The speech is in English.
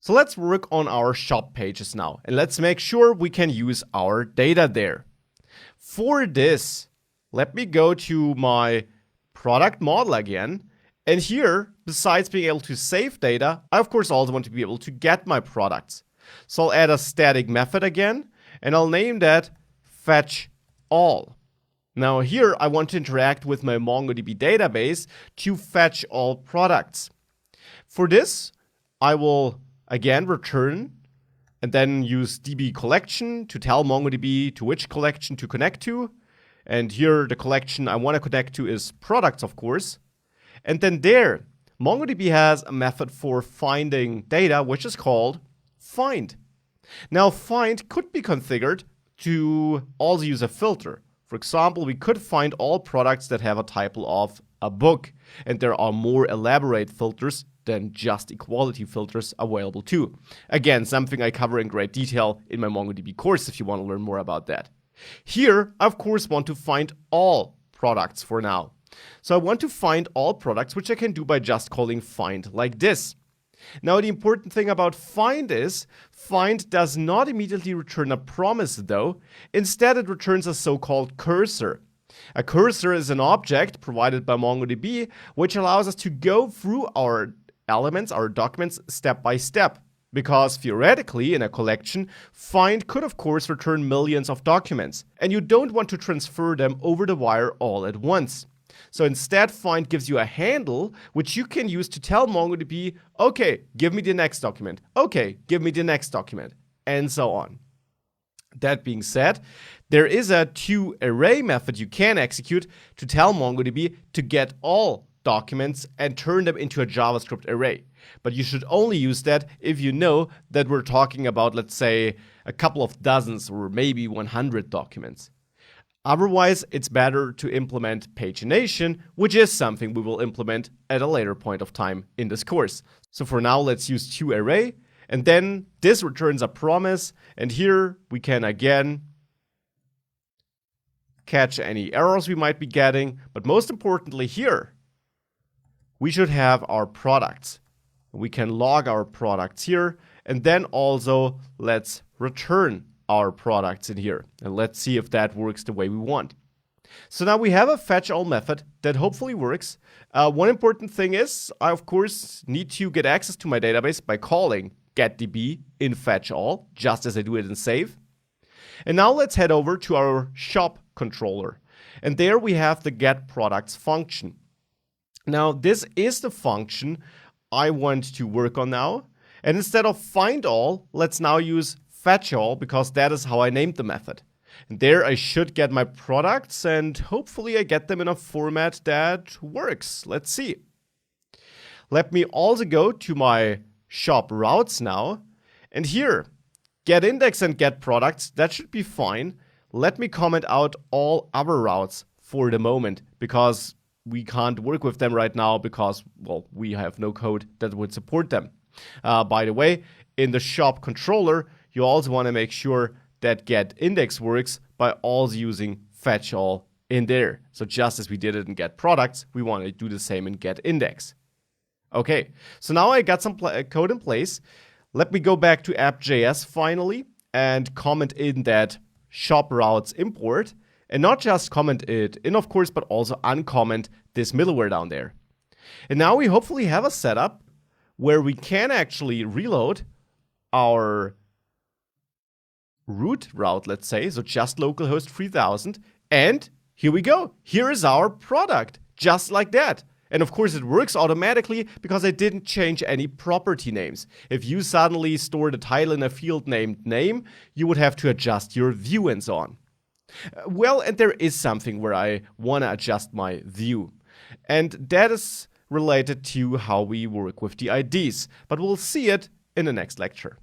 So let's work on our shop pages now, and let's make sure we can use our data there. For this, let me go to my product model again. And here, besides being able to save data, I of course also want to be able to get my products. So I'll add a static method again, and I'll name that fetch all. Now here, I want to interact with my MongoDB database to fetch all products. For this, I will again return and then use DB collection to tell MongoDB to which collection to connect to. And here, the collection I want to connect to is products, of course. And then there, MongoDB has a method for finding data, which is called find. Now, find could be configured to also use a filter. For example, we could find all products that have a title of a book. And there are more elaborate filters than just equality filters available too. Again, something I cover in great detail in my MongoDB course if you want to learn more about that. Here, I of course want to find all products for now. So I want to find all products, which I can do by just calling find like this. Now, the important thing about find is, find does not immediately return a promise though. Instead, it returns a so-called cursor. A cursor is an object provided by MongoDB, which allows us to go through our elements, our documents, step by step. Because theoretically, in a collection, find could of course return millions of documents, and you don't want to transfer them over the wire all at once. So instead, find gives you a handle which you can use to tell MongoDB, okay, give me the next document, okay, give me the next document, and so on. That being said, there is a toArray method you can execute to tell MongoDB to get all documents and turn them into a JavaScript array. But you should only use that if you know that we're talking about, let's say, a couple of dozens or maybe 100 documents. Otherwise, it's better to implement pagination, which is something we will implement at a later point of time in this course. So for now, let's use toArray, and then this returns a promise, and here we can again catch any errors we might be getting, but most importantly here, we should have our products. We can log our products here, and then also let's return our products in here. And let's see if that works the way we want. So now we have a fetch all method that hopefully works. One important thing is, I of course need to get access to my database by calling getDB in fetch all, just as I do it in save. And now let's head over to our shop controller. And there we have the getProducts function. Now this is the function I want to work on now. And instead of find all, let's now use fetch all, because that is how I named the method. And there I should get my products, and hopefully I get them in a format that works. Let's see. Let me also go to my shop routes now. And here, get index and get products, that should be fine. Let me comment out all other routes for the moment, because we can't work with them right now because, well, we have no code that would support them. By the way, in the shop controller, you also want to make sure that getIndex works by also using fetch all in there. So just as we did it in getProducts, we want to do the same in getIndex. Okay, so now I got some code in place. Let me go back to app.js finally and comment in that shop routes import. And not just comment it in, of course, but also uncomment this middleware down there. And now we hopefully have a setup where we can actually reload our root route, let's say, so just localhost 3000. And here we go. Here is our product, just like that. And of course, it works automatically because I didn't change any property names. If you suddenly stored a title in a field named name, you would have to adjust your view and so on. Well, and there is something where I want to adjust my view. And that is related to how we work with the IDs. But we'll see it in the next lecture.